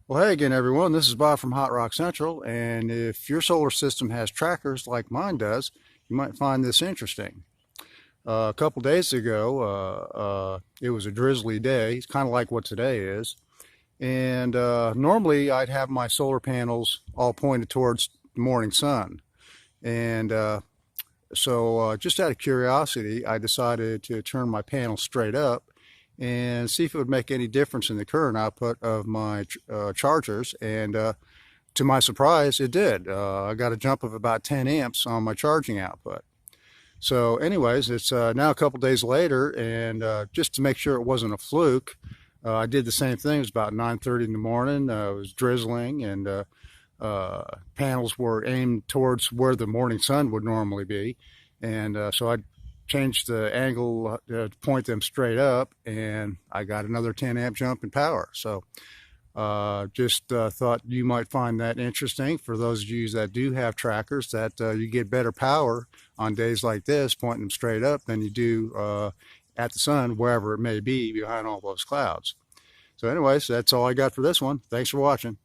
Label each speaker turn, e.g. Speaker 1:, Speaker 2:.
Speaker 1: Well, hey again, everyone. This is Bob from Hot Rock Central, and if your solar system has trackers like mine does, you might find this interesting. A couple days ago, it was a drizzly day. It's kind of like what today is, and normally I'd have my solar panels all pointed towards the morning sun, and just out of curiosity, I decided to turn my panel straight up and see if it would make any difference in the current output of my chargers. And to my surprise, it did. I got a jump of about 10 amps on my charging output. So anyways, it's now a couple days later, and just to make sure it wasn't a fluke, I did the same thing. It was about 9:30 in the morning. It was drizzling, and panels were aimed towards where the morning sun would normally be. And so I changed the angle to point them straight up, and I got another 10 amp jump in power. So just thought you might find that interesting for those of you that do have trackers, that you get better power on days like this pointing them straight up than you do at the sun, wherever it may be behind all those clouds. So anyways, that's all I got for this one. Thanks for watching.